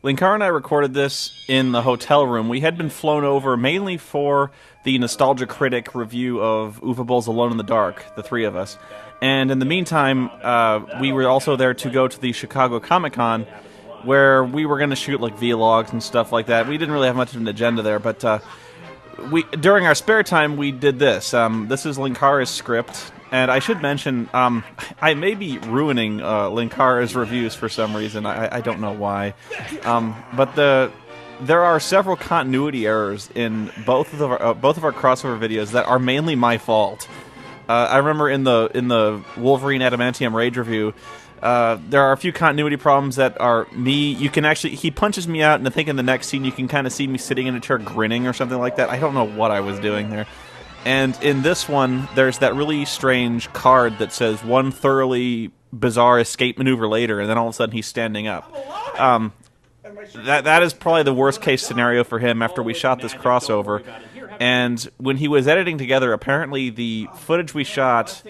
Linkar and I recorded this in the hotel room. We had been flown over mainly for the Nostalgia Critic review of Uwe Boll's Alone in the Dark, the three of us. And in the meantime, we were also there to go to the Chicago Comic-Con, where we were going to shoot like vlogs and stuff like that. We didn't really have much of an agenda there, but during our spare time, we did this. This is Linkar's script. And I should mention, I may be ruining Linkara's reviews for some reason. I don't know why. But there are several continuity errors in both of our crossover videos that are mainly my fault. I remember in the Wolverine Adamantium Rage review, there are a few continuity problems that are me. You can actually, he punches me out, and I think in the next scene you can kind of see me sitting in a chair grinning or something like that. I don't know what I was doing there. And in this one, there's that really strange card that says one thoroughly bizarre escape maneuver later, and then all of a sudden he's standing up. That is probably the worst case scenario for him after we shot this crossover. And when he was editing together, apparently the footage we shot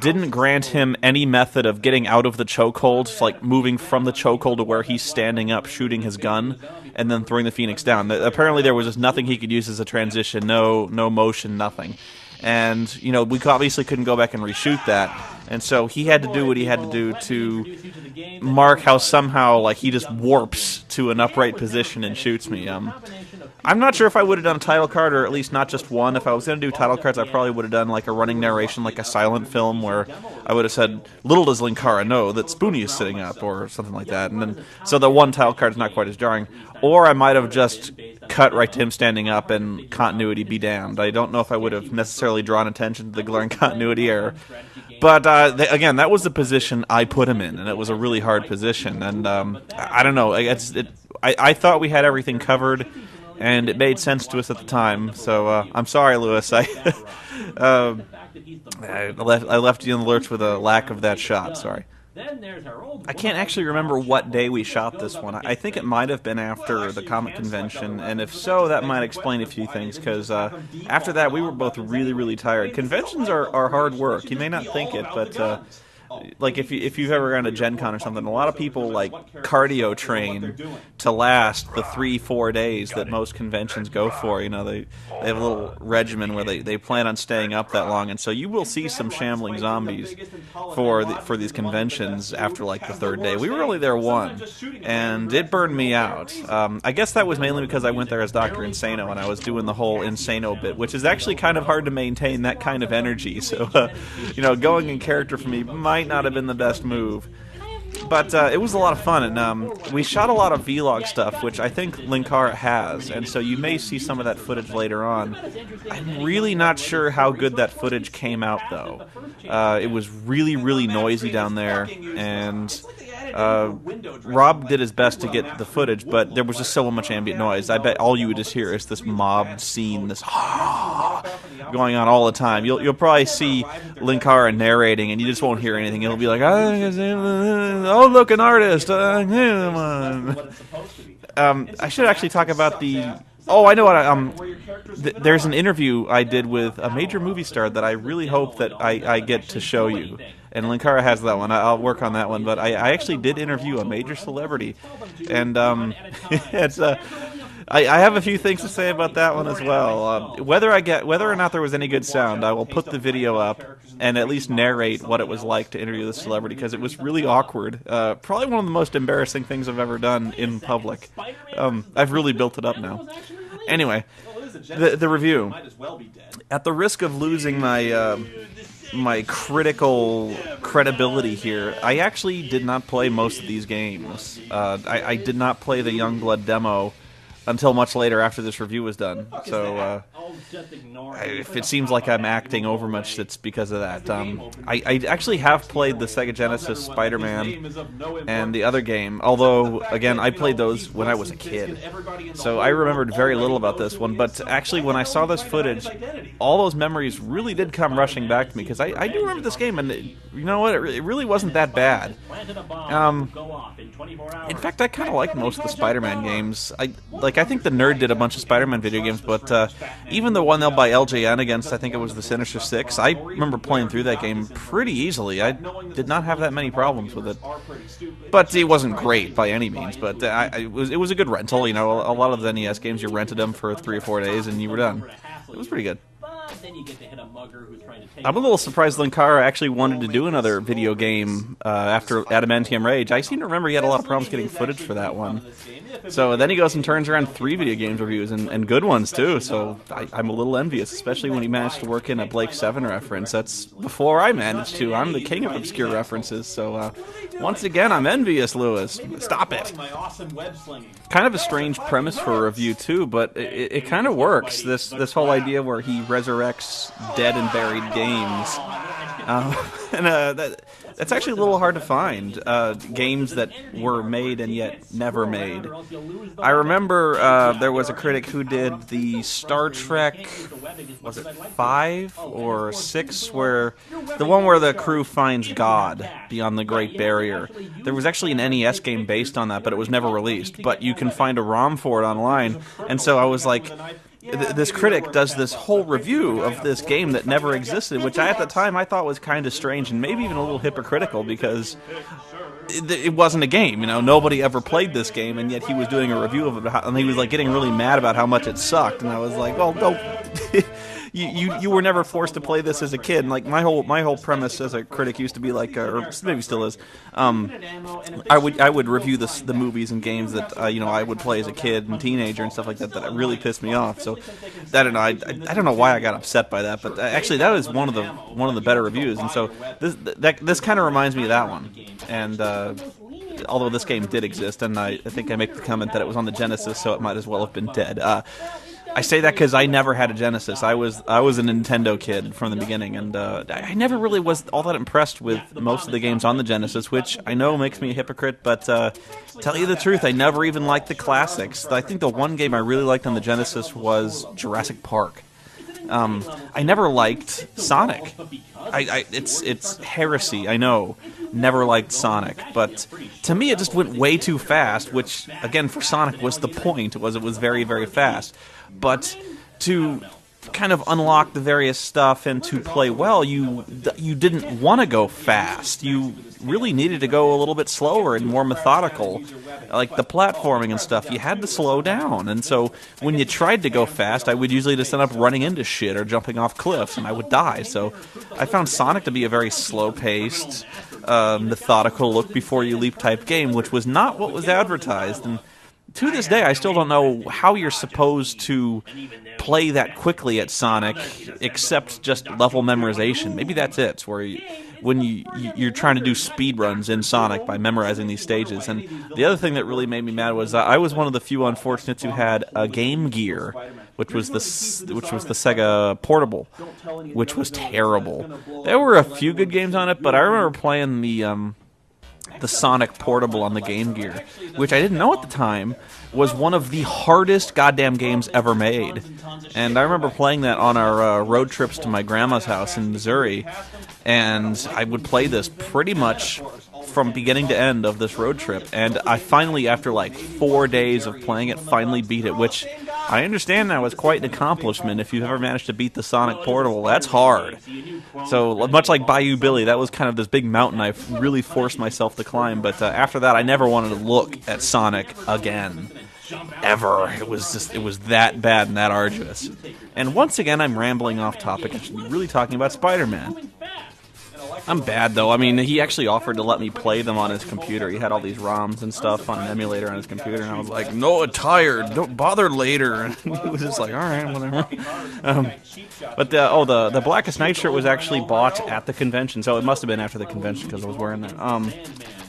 didn't grant him any method of getting out of the chokehold, like moving from the chokehold to where he's standing up, shooting his gun, and then throwing the Phoenix down. Apparently there was just nothing he could use as a transition, no motion, nothing. And, you know, we obviously couldn't go back and reshoot that. And so he had to do what he had to do to mark how somehow, like, he just warps to an upright position and shoots me. I'm not sure if I would have done a title card, or at least not just one. If I was going to do title cards, I probably would have done like a running narration, like a silent film, where I would have said, "Little does Linkara know that Spoony is sitting up," or something like that. And then, so the one title card is not quite as jarring. Or I might have just cut right to him standing up and continuity be damned. I don't know if I would have necessarily drawn attention to the glaring continuity error. But again, that was the position I put him in, and it was a really hard position. And I don't know. I thought we had everything covered, and it made sense to us at the time. So I'm sorry, Lewis. I left you in the lurch with a lack of that shot. Sorry. I can't actually remember what day we shot this one. I think it might have been after the comic convention, and if so, that might explain a few things, because after that, we were both really, really tired. Conventions are hard work. You may not think it, but like if you've ever gone to Gen Con or something, a lot of people like cardio train to last the 3-4 days that most conventions go for. You know, they have a little regimen where they plan on staying up that long, and so you will see some shambling zombies for these conventions after like the third day. We were only there one, and it burned me out. I guess that was mainly because I went there as Dr. Insano, and I was doing the whole Insano bit, which is actually kind of hard to maintain that kind of energy. So, you know, going in character for me might not have been the best move. But it was a lot of fun, and we shot a lot of vlog stuff, which I think Linkara has, and so you may see some of that footage later on. I'm really not sure how good that footage came out, though. It was really, really noisy down there, and Rob did his best to get the footage, but there was just so much ambient noise. I bet all you would just hear is this mob scene, this going on all the time. You'll probably see Linkara narrating, and you just won't hear anything. It'll be like, "Oh, look, an artist." I should actually talk about the. Oh, I know what. There's an interview I did with a major movie star that I really hope that I get to show you. And Linkara has that one. I'll work on that one. But I actually did interview a major celebrity, and it's I have a few things to say about that one as well. Whether or not there was any good sound, I will put the video up and at least narrate what it was like to interview the celebrity, because it was really awkward. Probably one of the most embarrassing things I've ever done in public. I've really built it up now. Anyway, the review. At the risk of losing my critical credibility here, I actually did not play most of these games. I did not play the Youngblood demo until much later after this review was done. So if it seems like I'm acting over much, it's because of that. I actually have played the Sega Genesis Spider-Man and the other game, although, again, I played those when I was a kid. So I remembered very little about this one, but actually when I saw this footage, all those memories really did come rushing back to me, because I do remember this game, and you know what, it really wasn't that bad. In fact, I kind of like most of the Spider-Man games. Like, I think the Nerd did a bunch of Spider-Man video games, but even the one by LJN against, I think it was the Sinister Six, I remember playing through that game pretty easily. I did not have that many problems with it. But it wasn't great by any means, but it was a good rental. You know, a lot of the NES games, you rented them for 3 or 4 days and you were done. It was pretty good. I'm a little surprised Linkara actually wanted to do another video game after Adamantium Rage. I seem to remember he had a lot of problems getting footage for that one. So then he goes and turns around 3 video games reviews, and good ones too, so I'm a little envious, especially when he managed to work in a Blake 7 reference. That's before I managed to. I'm the king of obscure references, so once again, I'm envious, Lewis. Stop it. Kind of a strange premise for a review too, but it kind of works, this whole idea where he resurrects dead and buried games. That's actually a little hard to find, games that were made and yet never made. I remember there was a critic who did the Star Trek, was it 5 or 6, where the one where the crew finds God beyond the Great Barrier. There was actually an NES game based on that, but it was never released. But you can find a ROM for it online, and so I was like, this critic does this whole review of this game that never existed, which at the time I thought was kind of strange and maybe even a little hypocritical, because it wasn't a game, you know, nobody ever played this game, and yet he was doing a review of it, and he was like getting really mad about how much it sucked, and I was like, well, no. You were never forced to play this as a kid. And like my whole premise as a critic used to be like, or maybe still is, I would review the movies and games that you know, I would play as a kid and teenager and stuff like that really pissed me off. So I don't know. I don't know why I got upset by that, but actually that was one of the better reviews. And so this kind of reminds me of that one. And although this game did exist, and I think I make the comment that it was on the Genesis, so it might as well have been dead. I say that because I never had a Genesis. I was a Nintendo kid from the beginning, and I never really was all that impressed with most of the games on the Genesis, which I know makes me a hypocrite, but tell you the truth, I never even liked the classics. I think the one game I really liked on the Genesis was Jurassic Park. I never liked Sonic. It's heresy, I know. Never liked Sonic, but to me it just went way too fast, which, again, for Sonic was the point, it was very, very fast. But to kind of unlock the various stuff and to play well, you didn't want to go fast. You really needed to go a little bit slower and more methodical. Like the platforming and stuff, you had to slow down. And so when you tried to go fast, I would usually just end up running into shit or jumping off cliffs, and I would die. So I found Sonic to be a very slow-paced, methodical look-before-you-leap type game, which was not what was advertised. And to this day, I still don't know how you're supposed to play that quickly at Sonic, except just level memorization. Maybe that's it, where you're trying to do speed runs in Sonic by memorizing these stages. And the other thing that really made me mad was I was one of the few unfortunates who had a Game Gear, which was the Sega Portable, which was terrible. There were a few good games on it, but I remember playing the Sonic Portable on the Game Gear, which I didn't know at the time was one of the hardest goddamn games ever made. And I remember playing that on our road trips to my grandma's house in Missouri, and I would play this pretty much from beginning to end of this road trip, and I finally, after like 4 days of playing it, finally beat it, which I understand now is quite an accomplishment. If you've ever managed to beat the Sonic Portable, that's hard. So much like Bayou Billy, that was kind of this big mountain I really forced myself to climb, but after that I never wanted to look at Sonic again. Ever. It was that bad and that arduous. And once again, I'm rambling off topic. I should be really talking about Spider-Man. I'm bad, though. I mean, he actually offered to let me play them on his computer. He had all these ROMs and stuff on an emulator on his computer, and I was like, no, I'm tired. Don't bother later. And he was just like, all right, whatever. But the Blackest Night shirt was actually bought at the convention, so it must have been after the convention because I was wearing that.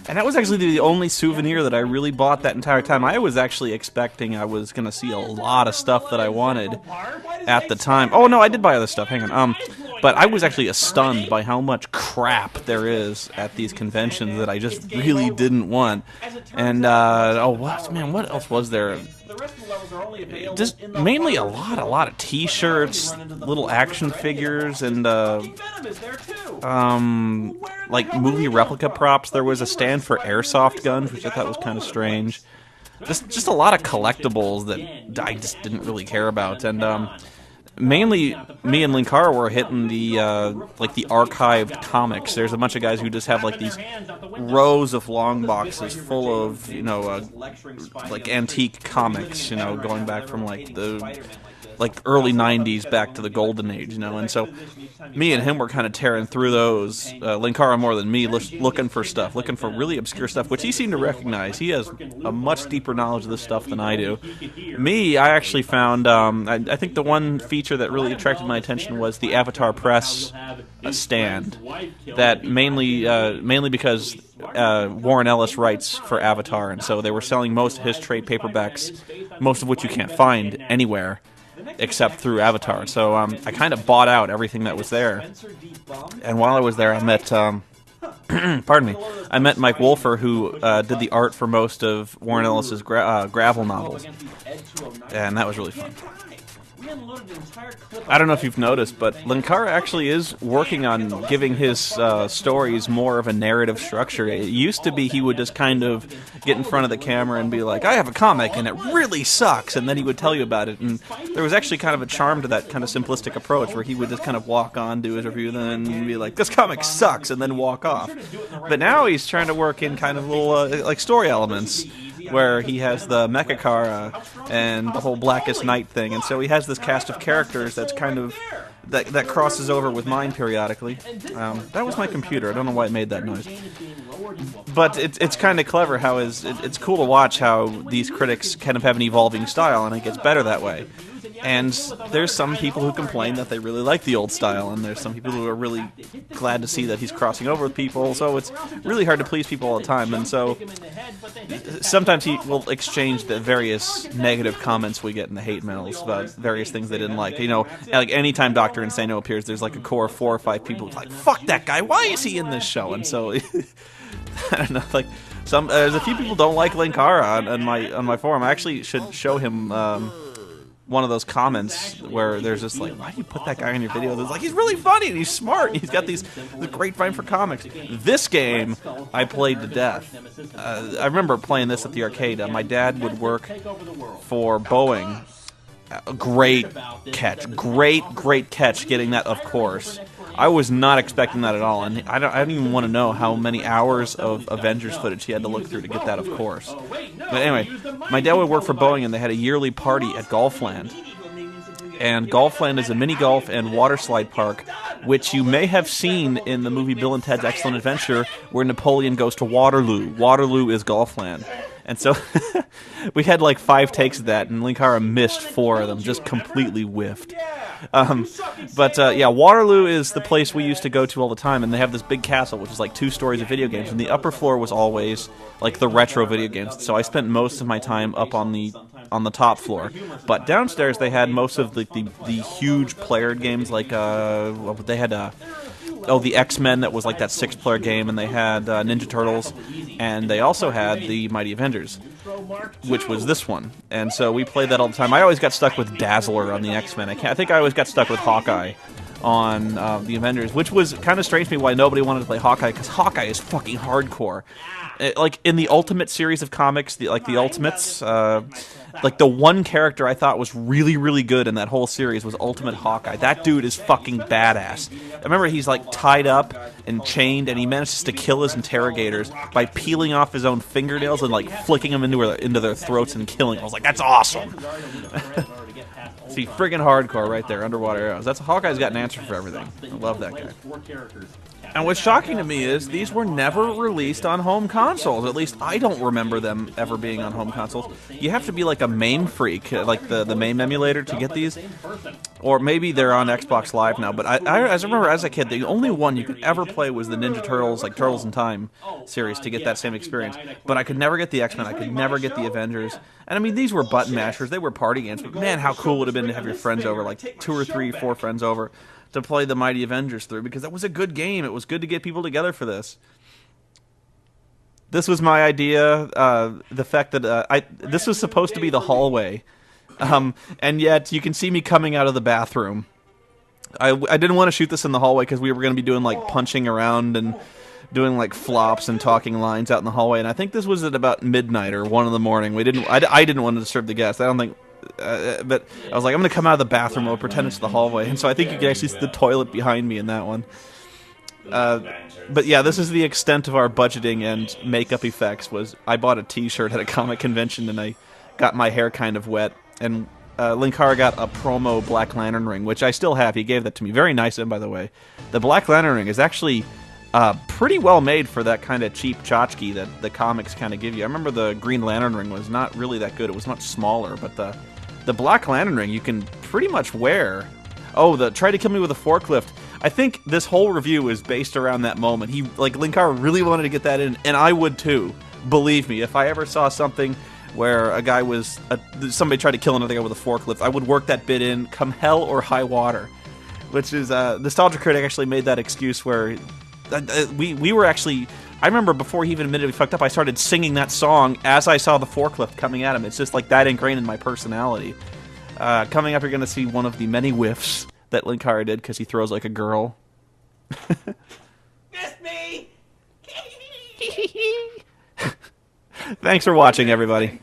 And that was actually the only souvenir that I really bought that entire time. I was actually expecting I was going to see a lot of stuff that I wanted at the time. Oh, no, I did buy other stuff. Hang on. But I was actually stunned by how much crap there is at these conventions that I just really didn't want. And, what else was there? Just mainly a lot of T-shirts, little action figures, and like movie replica props. There was a stand for airsoft guns, which I thought was kind of strange. just a lot of collectibles that I just didn't really care about, and mainly me and Linkara were hitting the like the archived comics. There's a bunch of guys who just have like these rows of long boxes full of like antique comics, going back from like the early 90s back to the golden age, and so me and him were kind of tearing through those. Linkara more than me, looking for stuff, looking for really obscure stuff, which he seemed to recognize. He has a much deeper knowledge of this stuff than I do. Me, I actually found, I think the one feature that really attracted my attention was the Avatar Press stand. That mainly because Warren Ellis writes for Avatar, and so they were selling most of his trade paperbacks, most of which you can't find anywhere except through Avatar. So I kind of bought out everything that was there. And while I was there, I met, pardon me, I met Mike Wolfer, who did the art for most of Warren Ellis's Gravel novels. And that was really fun. I don't know if you've noticed, but Linkara actually is working on giving his stories more of a narrative structure. It used to be he would just kind of get in front of the camera and be like, I have a comic and it really sucks, and then he would tell you about it. And there was actually kind of a charm to that kind of simplistic approach where he would just kind of walk on, do his review, then be like, this comic sucks, and then walk off. But now he's trying to work in kind of little like story elements, where he has the Mecha and the whole Blackest night thing, and so he has this cast of characters that's kind of that crosses over with mine periodically. That was my computer. I don't know why it made that noise, but it's kind of clever how it's cool to watch how these critics kind of have an evolving style, and it gets better that way. And there's some people who complain that they really like the old style, and there's some people who are really glad to see that he's crossing over with people, so it's really hard to please people all the time. And so sometimes he will exchange the various negative comments we get in the hate mails about various things they didn't like. Like anytime Dr. Insano appears, there's like a core of 4 or 5 people who's like, fuck that guy, why is he in this show? And so I don't know, like there's a few people don't like Linkara on my forum. I actually should show him one of those comments where there's just like, why do you put that guy in your video? There's like, he's really funny and he's smart and he's got this great mind for comics. This game I played to death. I remember playing this at the arcade. My dad would work for Boeing. Great catch getting that, of course. I was not expecting that at all, and I don't even want to know how many hours of Avengers footage he had to look through to get that, of course. But anyway, my dad would work for Boeing, and they had a yearly party at Golfland. And Golfland is a mini golf and water slide park, which you may have seen in the movie Bill and Ted's Excellent Adventure, where Napoleon goes to Waterloo. Waterloo is Golfland. And so we had like 5 takes of that, and Linkara missed 4 of them, just completely whiffed. Yeah, Waterloo is the place we used to go to all the time, and they have this big castle, which is like 2 stories of video games, and the upper floor was always like the retro video games. So I spent most of my time up on the top floor, but downstairs they had most of the huge player games, like they had the X-Men, that was like that 6-player game, and they had Ninja Turtles, and they also had the Mighty Avengers, which was this one. And so we played that all the time. I always got stuck with Dazzler on the X-Men. I think I always got stuck with Hawkeye on the Avengers, which was kind of strange to me why nobody wanted to play Hawkeye, because Hawkeye is fucking hardcore. Like in the Ultimate series of comics, the Ultimates, like the one character I thought was really, really good in that whole series was Ultimate Hawkeye. That dude is fucking badass. I remember he's like tied up and chained, and he manages to kill his interrogators by peeling off his own fingernails and like flicking them into their throats and killing them. I was like, that's awesome. See, friggin' hardcore right there, underwater arrows. Hawkeye's got an answer for everything. I love that guy. And what's shocking to me is these were never released on home consoles. At least I don't remember them ever being on home consoles. You have to be like a MAME freak, like the MAME emulator, to get these. Or maybe they're on Xbox Live now. But I remember as a kid, the only one you could ever play was the Ninja Turtles, like Turtles in Time series, to get that same experience. But I could never get the X-Men. I could never get the Avengers. And I mean, these were button mashers. They were party games. But man, how cool would it have been to have your friends over, like 2 or 3, 4 friends over, to play the Mighty Avengers through, because that was a good game. It was good to get people together for this. This was my idea. The fact that this was supposed to be the hallway, and yet you can see me coming out of the bathroom. I didn't want to shoot this in the hallway because we were going to be doing like punching around and doing like flops and talking lines out in the hallway. And I think this was at about midnight or 1 in the morning. I didn't want to disturb the guests. I don't think, but I was like, I'm going to come out of the bathroom. I'll pretend it's the hallway. And so I think you can actually see the toilet behind me in that one. But yeah, this is the extent of our budgeting and makeup effects. Was I bought a T-shirt at a comic convention and I got my hair kind of wet, and Linkara got a promo Black Lantern ring, which I still have. He gave that to me. Very nice of him, by the way. The Black Lantern ring is actually pretty well made for that kind of cheap tchotchke that the comics kind of give you. I remember the Green Lantern ring was not really that good. It was much smaller, but the Black Lantern ring you can pretty much wear. Oh, the Try to Kill Me with a Forklift. I think this whole review is based around that moment. Linkara really wanted to get that in, and I would too. Believe me, if I ever saw something where a guy somebody tried to kill another guy with a forklift, I would work that bit in, come hell or high water. Which is, Nostalgia Critic actually made that excuse where we were actually, I remember before he even admitted we fucked up, I started singing that song as I saw the forklift coming at him. It's just like that ingrained in my personality. Coming up, you're going to see one of the many whiffs that Linkara did because he throws like a girl. Missed me! Thanks for watching, everybody.